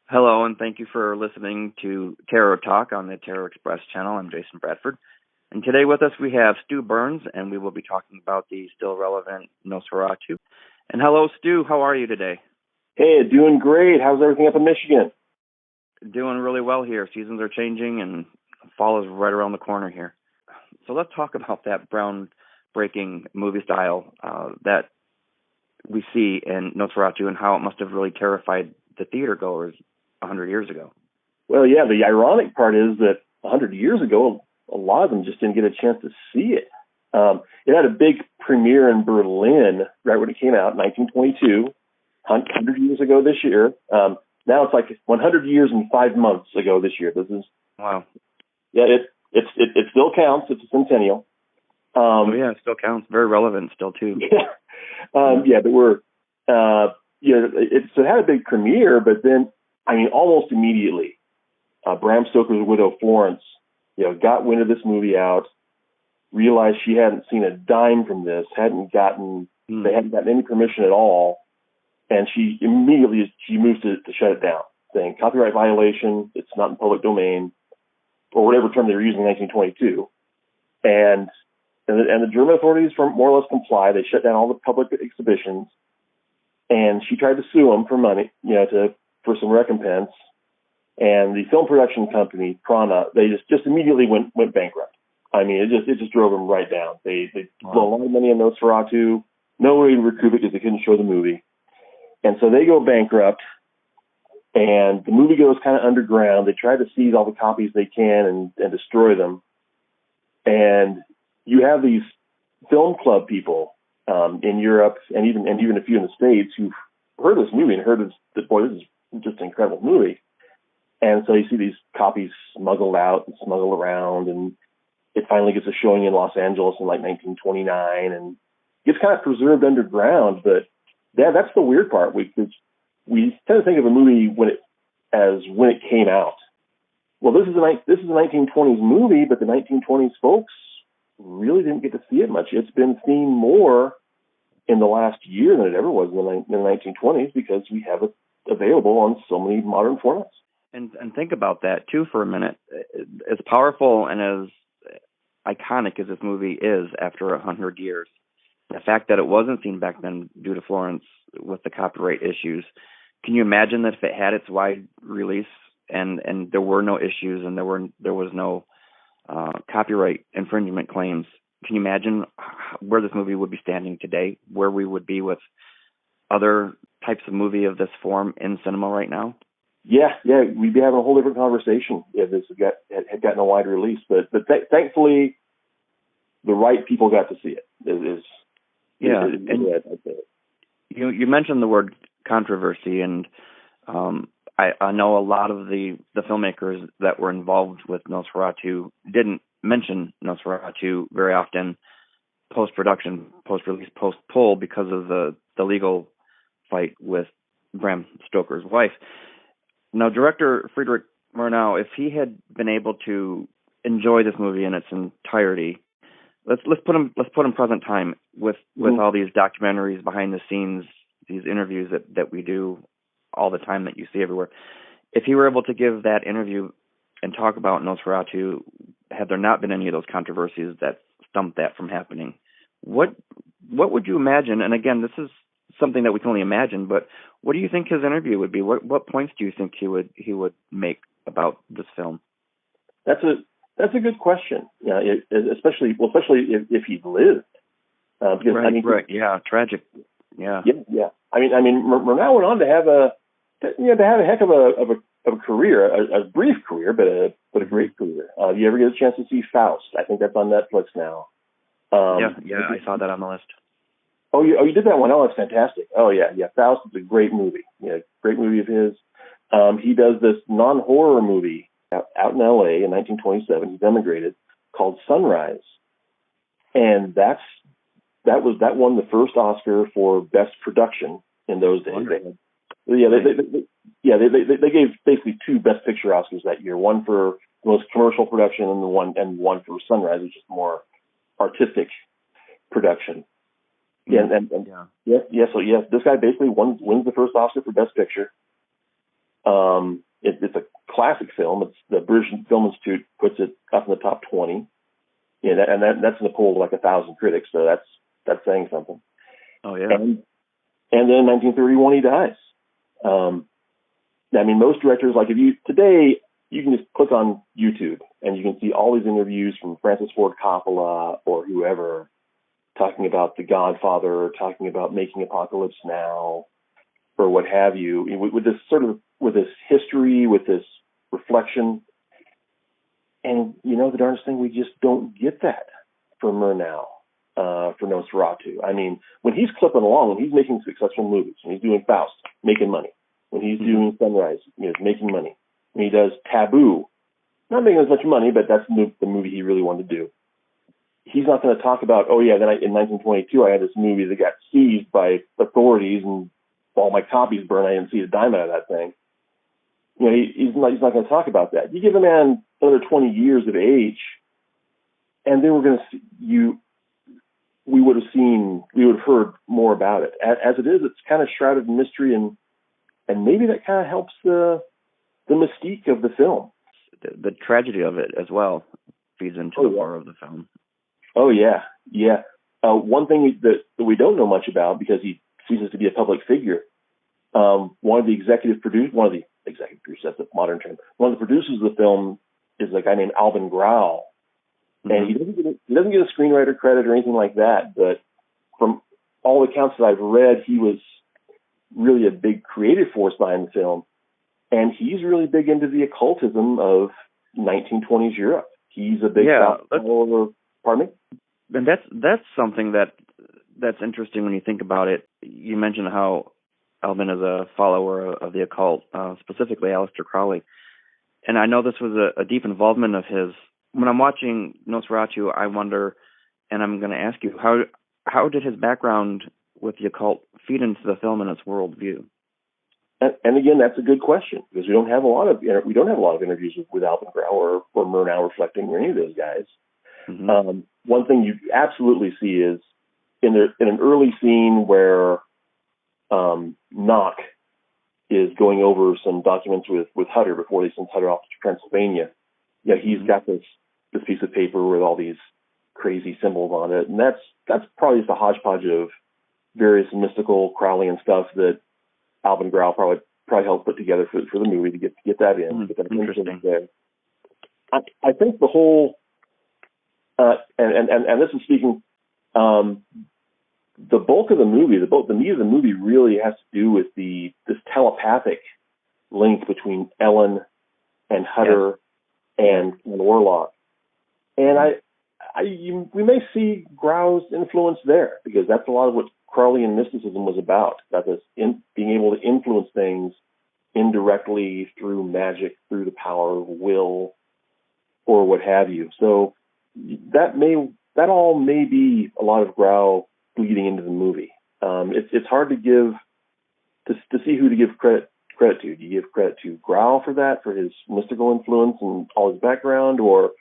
Hello, and thank you for listening to Terror Talk on the Terror Express channel. I'm Jason Bradford. And today with us we have Stu Burns, and we will be talking about the still relevant Nosferatu. And hello, Stu. How are you today? Hey, doing great. How's everything up in Michigan? Doing really well here. Seasons are changing, and fall is right around the corner here. So let's talk about that groundbreaking movie style that we see in Nosferatu and how it must have really terrified the theater goers 100 years ago. Well, yeah, the ironic part is that 100 years ago, a lot of them just didn't get a chance to see it. It had a big premiere in Berlin right when it came out, 1922, 100 years ago this year. Now it's like 100 years and 5 months ago this year. This is wow. Yeah, it still counts. It's a centennial. Yeah, it still counts. Very relevant still too. Yeah, but it had a big premiere, but then almost immediately, Bram Stoker's widow Florence, got wind of this movie out, realized she hadn't seen a dime from this, they hadn't gotten any permission at all, and she immediately moved to shut it down, saying copyright violation, it's not in public domain, or whatever term they were using in 1922, and the German authorities more or less comply. They shut down all the public exhibitions, and she tried to sue them for money, for some recompense. And the film production company, Prana, they just immediately went bankrupt. It just drove them right down. They blow a lot of money on Nosferatu. No way to recoup it because they couldn't show the movie. And so they go bankrupt, and the movie goes kind of underground. They try to seize all the copies they can and destroy them. And you have these film club people in Europe and even a few in the States who've heard this movie and heard this, boy, this is just an incredible movie. And so you see these copies smuggled out and smuggled around, and it finally gets a showing in Los Angeles in like 1929 and gets kind of preserved underground. But that's the weird part. We tend to think of a movie when it came out. Well, this is a 1920s movie, but the 1920s folks really didn't get to see it much. It's been seen more in the last year than it ever was in the 1920s because we have it available on so many modern formats. And think about that too for a minute. As powerful and as iconic as this movie is after 100 years, the fact that it wasn't seen back then due to Florence with the copyright issues, can you imagine that if it had its wide release and there were no issues and there was no copyright infringement claims, can you imagine where this movie would be standing today, where we would be with other types of movie of this form in cinema right now? Yeah, we'd be having a whole different conversation if this had gotten a wide release. But thankfully, the right people got to see it. You mentioned the word controversy, and I know a lot of the filmmakers that were involved with Nosferatu didn't mention Nosferatu very often post-production, post-release, post-pull because of the legal fight with Bram Stoker's wife. Now, director Friedrich Murnau, if he had been able to enjoy this movie in its entirety, let's put him present time with all these documentaries behind the scenes, these interviews that we do all the time that you see everywhere. If he were able to give that interview and talk about Nosferatu, had there not been any of those controversies that stumped that from happening, what would you imagine? And again, this is something that we can only imagine, but what do you think his interview would be? What points do you think he would make about this film? That's a good question. Yeah, especially if he'd lived. Because, right. Yeah, tragic. Yeah. Yeah. Murnau went on to have a heck of a career, a brief career, but a great career. You ever get a chance to see Faust? I think that's on Netflix now. I saw that on the list. Oh, you did that one? Oh, it's fantastic. Oh, yeah. Faust is a great movie. Yeah, great movie of his. He does this non-horror movie out in L.A. in 1927. He's emigrated, called Sunrise, and that won the first Oscar for Best Production in those days. They gave basically 2 Best Picture Oscars that year. One for the most commercial production, and one for Sunrise, which is more artistic production. Yeah, So this guy basically wins the first Oscar for Best Picture. It's a classic film. It's the British Film Institute puts it up in the top 20. Yeah, that's in a poll of like 1,000 critics, so that's saying something. Oh yeah. And then in 1931 he dies. I mean, most directors, like if you today, you can just click on YouTube and you can see all these interviews from Francis Ford Coppola or whoever talking about The Godfather, talking about making Apocalypse Now, or what have you, with this history, with this reflection. And the darndest thing, we just don't get that for Murnau, for Nosferatu. I mean, when he's clipping along, when he's making successful movies, when he's doing Faust, making money, when he's doing Sunrise, making money, when he does Taboo, not making as much money, but that's the movie he really wanted to do. He's not going to talk about, in 1922 I had this movie that got seized by authorities and all my copies burned. I didn't see a dime out of that thing. He's not going to talk about that. You give a man another 20 years of age, and then we're going to see we would have heard more about it. As it is, it's kind of shrouded in mystery, and maybe that kind of helps the mystique of the film. The tragedy of it as well feeds into the horror of the film. Oh yeah, yeah. One thing that we don't know much about, because he ceases to be a public figure. One of the executive producers, that's a modern term. One of the producers of the film is a guy named Alvin Grau, and he doesn't get a screenwriter credit or anything like that. But from all the accounts that I've read, he was really a big creative force behind the film, and he's really big into the occultism of 1920s Europe. He's a big follower. Pardon me? And that's something that's interesting when you think about it. You mentioned how Alvin is a follower of the occult, specifically Aleister Crowley. And I know this was a deep involvement of his. When I'm watching Nosferatu, I wonder, and I'm going to ask you, how did his background with the occult feed into the film and its worldview? And again, that's a good question, because we don't have a lot of interviews with Alvin Grau or Murnau reflecting, or any of those guys. Mm-hmm. One thing you absolutely see is in an early scene where Knock is going over some documents with Hutter before they send Hutter off to Transylvania. Yeah, he's got this piece of paper with all these crazy symbols on it, and that's probably just a hodgepodge of various mystical Crowleyan stuff that Alvin Grau probably helped put together for the movie to get that in. Get that interesting. There. I think the whole and this is speaking. The bulk of the movie, the meat of the movie, really has to do with this telepathic link between Ellen and Hutter and Orlok. And we may see Grau's influence there, because that's a lot of what Crowleyan mysticism was about this being able to influence things indirectly through magic, through the power of will, or what have you. So that all may be a lot of Grau bleeding into the movie. It's hard to see who to give credit to. Do you give credit to Grau for that, for his mystical influence and all his background, or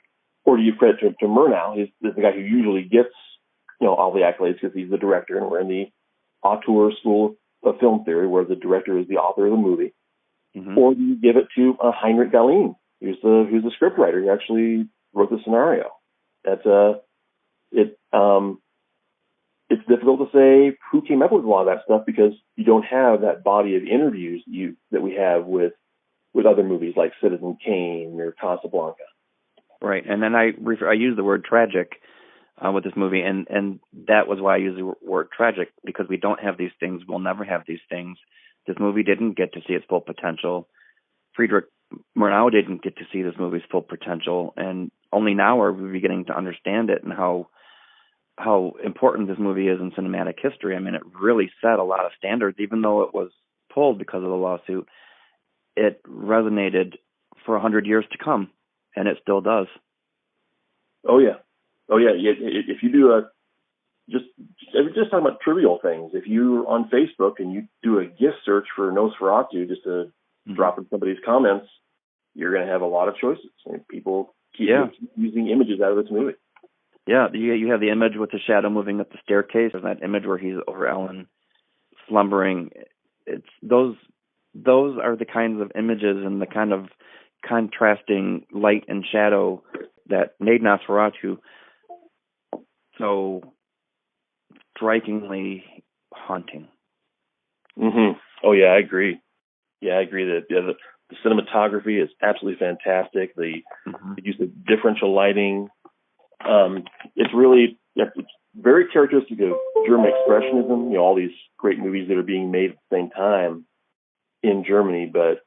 do you give credit to Murnau? He's the guy who usually gets all the accolades because he's the director, and we're in the auteur school of film theory where the director is the author of the movie. Mm-hmm. Or do you give it to Heinrich Galeen, who's the scriptwriter who actually wrote the scenario? It's difficult to say who came up with a lot of that stuff, because you don't have that body of interviews that we have with other movies like Citizen Kane or Casablanca. Right, and then I use the word tragic with this movie, and that was why I used the word tragic, because we don't have these things. We'll never have these things. This movie didn't get to see its full potential. Friedrich Murnau didn't get to see this movie's full potential, and only now are we beginning to understand it and how important this movie is in cinematic history. I mean, it really set a lot of standards. Even though it was pulled because of the lawsuit, it resonated for 100 years to come, and it still does. Oh yeah. If you do just talking about trivial things, if you're on Facebook and you do a gift search for Nosferatu just to drop in somebody's comments, you're going to have a lot of choices. I mean, people keep using images out of this movie. Yeah, you have the image with the shadow moving up the staircase, and that image where he's over Ellen slumbering. It's those those are the kinds of images and the kind of contrasting light and shadow that made Nosferatu so strikingly haunting. Mm-hmm. Oh yeah, I agree. Yeah, I agree that the cinematography is absolutely fantastic. The use of differential lighting, it's really it's very characteristic of German expressionism. All these great movies that are being made at the same time in Germany, but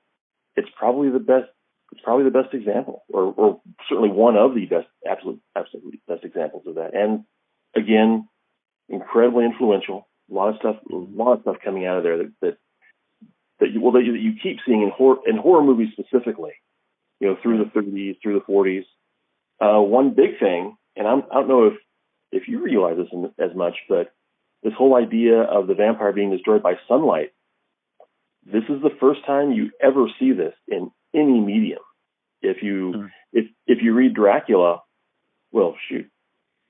it's probably the best. It's probably the best example, or certainly one of the best, absolutely best examples of that. And again, incredibly influential. A lot of stuff coming out of there that you keep seeing in horror movies specifically. Through the 30s, through the 40s. One big thing, and I don't know if you realize this as much, but this whole idea of the vampire being destroyed by sunlight. This is the first time you ever see this in any medium. If you read Dracula,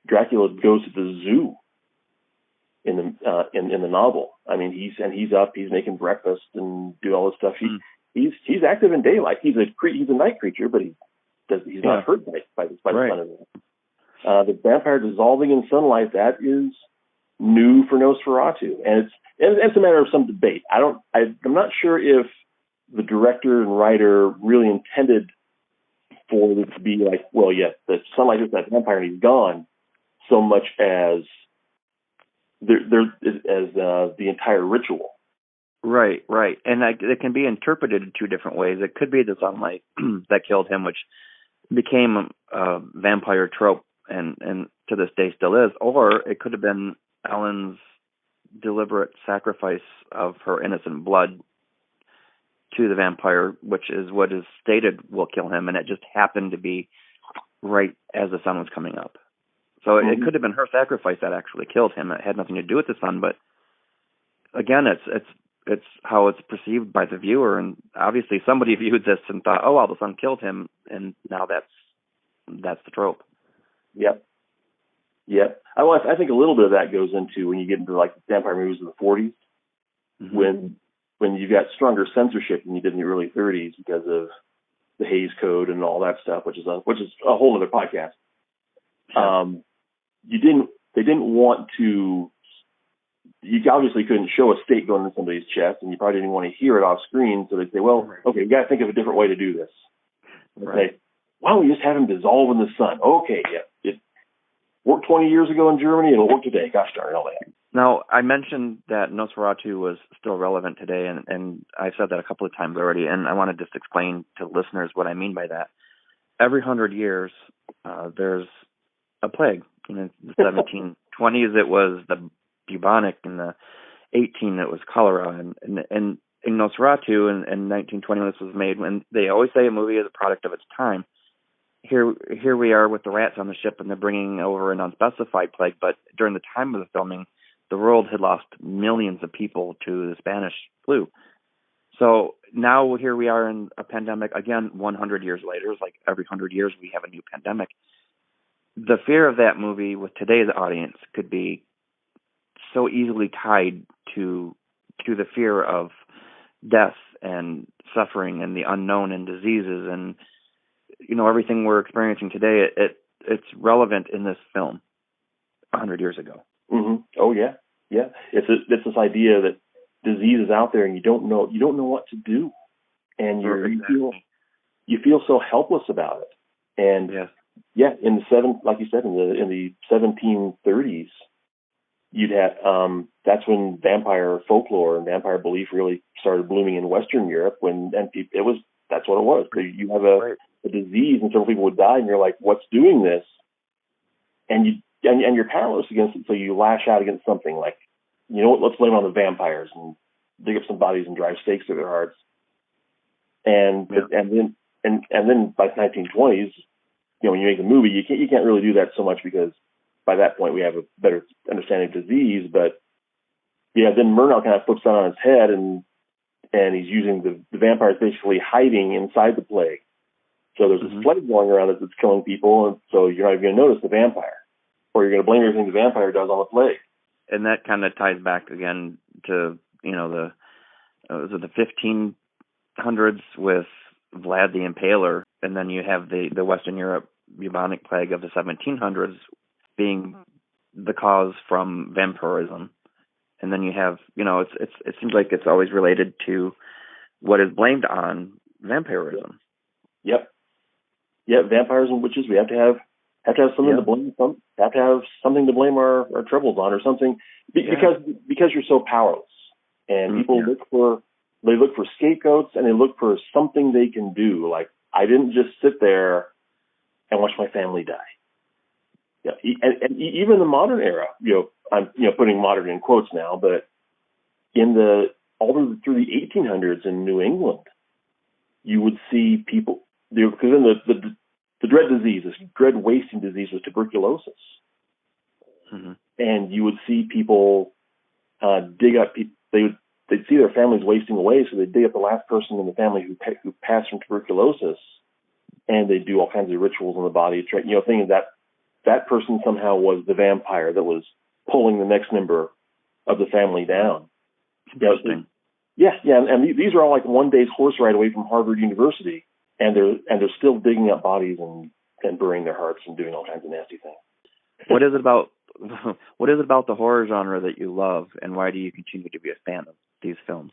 Dracula goes to the zoo in the novel. I mean, he's up, he's making breakfast and do all this stuff. He's active in daylight. He's a night creature, but he's not hurt by the sun. The vampire dissolving in sunlight, that is new for Nosferatu, and it's a matter of some debate. I'm not sure if the director and writer really intended for it to be like, the sunlight is that vampire and he's gone, so much as the entire ritual. Right, and it can be interpreted in two different ways. It could be the sunlight that killed him, which became a vampire trope, and to this day still is, or it could have been Ellen's deliberate sacrifice of her innocent blood to the vampire, which is what is stated will kill him, and it just happened to be right as the sun was coming up. So it could have been her sacrifice that actually killed him. It had nothing to do with the sun, but again, it's how it's perceived by the viewer, and obviously somebody viewed this and thought, oh, well, the sun killed him, and now that's the trope. Yep. I think a little bit of that goes into when you get into like vampire movies of the 40s, when you got stronger censorship than you did in the early 30s because of the Hays Code and all that stuff, which is a whole other podcast. Sure. They didn't want to. You obviously couldn't show a stake going in somebody's chest, and you probably didn't want to hear it off screen. So they'd say, "Well, okay, we got to think of a different way to do this." Right. Say, why don't we just have him dissolve in the sun? Okay, it worked 20 years ago in Germany, and it'll work today. Gosh darn all that. Now, I mentioned that Nosferatu was still relevant today, and I've said that a couple of times already, and I want to just explain to listeners what I mean by that. Every 100 years, there's a plague. In the 1720s, it was the bubonic. In the 18, it was cholera. And in Nosferatu, in 1920, when this was made, when they always say a movie is a product of its time, here we are with the rats on the ship, and they're bringing over an unspecified plague. But during the time of the filming, the world had lost millions of people to the Spanish flu. So now here we are in a pandemic, again, 100 years later. It's like every 100 years we have a new pandemic. The fear of that movie with today's audience could be so easily tied to the fear of death and suffering and the unknown and diseases and, everything we're experiencing today. It's relevant in this film 100 years ago. Mm-hmm. Oh yeah. It's this idea that disease is out there and you don't know what to do, and you feel so helpless about it. And in like you said, in the 1730s, you'd have that's when vampire folklore and vampire belief really started blooming in Western Europe. That's what it was. You have a disease and several people would die, and you're like, what's doing this? And you're powerless against it, so you lash out against something like, you know what, let's blame it on the vampires and dig up some bodies and drive stakes through their hearts. And then by the 1920s, when you make a movie, you can't really do that so much because by that point we have a better understanding of disease. But then Murnau kind of flips that on its head, and he's using the vampires basically hiding inside the plague. So there's this plague going around that's killing people, and so you're not even going to notice the vampire, or you're going to blame everything the vampire does on the plague. And that kind of ties back again to the 15 1700s with Vlad the Impaler, and then you have the Western Europe bubonic plague of the 1700s being the cause from vampirism. And then you have, it seems like it's always related to what is blamed on vampirism. Yep. Yeah, vampires and witches. We have to have something to blame. Have to have something to blame our troubles on, or something, because you're so powerless. And people look for scapegoats, and they look for something they can do. Like, I didn't just sit there and watch my family die. Yeah, and even the modern era, I'm putting modern in quotes now, but through the 1800s in New England, you would see people, because then the dread wasting disease was tuberculosis, and you would see people dig up. They'd see their families wasting away, so they'd dig up the last person in the family who passed from tuberculosis, and they'd do all kinds of rituals on the body, thinking that person somehow was the vampire that was pulling the next member of the family down. Interesting. And these are all like one day's horse ride away from Harvard University, and they're still digging up bodies and burying their hearts and doing all kinds of nasty things. What is it about the horror genre that you love, and why do you continue to be a fan of these films?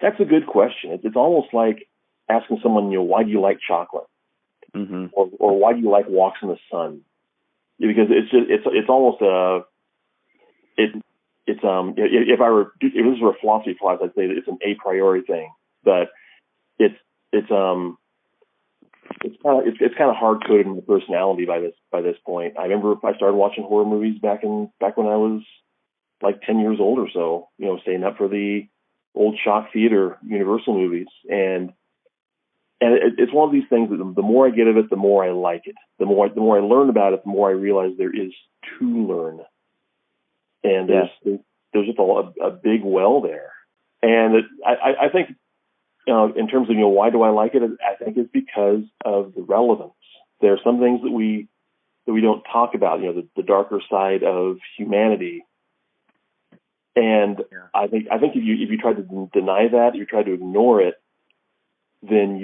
That's a good question. It's almost like asking someone, why do you like chocolate, or why do you like walks in the sun? Because it's almost if this were a philosophy class, I'd say that it's an a priori thing, but it's kind of hard coded in the personality by this point. I remember I started watching horror movies back when I was like 10 years old or so, staying up for the old Shock Theater Universal movies, and it's one of these things that the more I get of it, the more I like it. The more I learn about it, the more I realize there is to learn. And there's just a big well there. And I think, in terms of, why do I like it? I think it's because of the relevance. There are some things that we don't talk about, the darker side of humanity. And I think if you try to deny that, you try to ignore it, then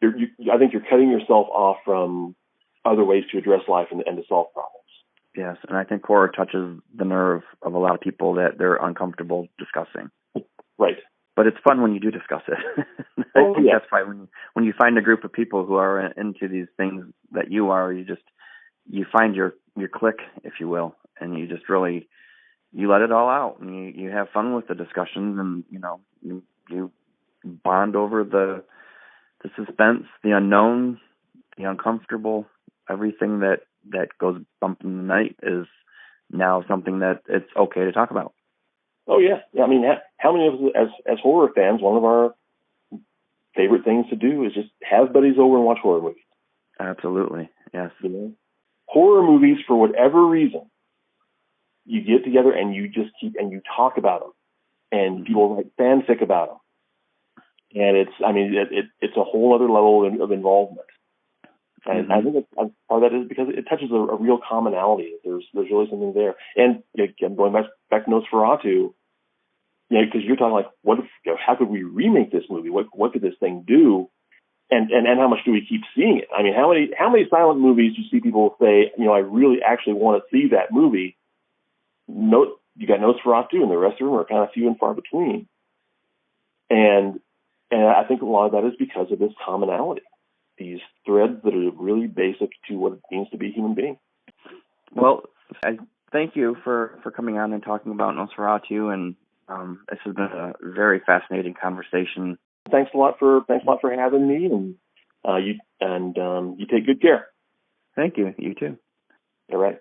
I think you're cutting yourself off from other ways to address life and to solve problems. Yes, and I think horror touches the nerve of a lot of people that they're uncomfortable discussing. Right. But it's fun when you do discuss it. I think that's why when you find a group of people who are into these things that you are, you find your clique, if you will, and you just really, you let it all out, and you have fun with the discussions, and you bond over the suspense, the unknown, the uncomfortable. Everything that goes bump in the night is now something that it's okay to talk about. Oh yeah. I mean, how many of us as horror fans, one of our favorite things to do is just have buddies over and watch horror movies? Absolutely. Yes. Horror movies, for whatever reason, you get together and you talk about them, and people write fanfic about them. And it's a whole other level of involvement. And I think part of that is because it touches a real commonality. There's really something there. And again, going back to Nosferatu, because you're talking like, how could we remake this movie? What could this thing do? And how much do we keep seeing it? I mean, how many silent movies do you see people say, I really actually want to see that movie? You got Nosferatu, and the rest of them are kind of few and far between. And I think a lot of that is because of this commonality, these threads that are really basic to what it means to be a human being. Well, I thank you for coming on and talking about Nosferatu, and this has been a very fascinating conversation. Thanks a lot for having me, and you take good care. Thank you. You too. All right.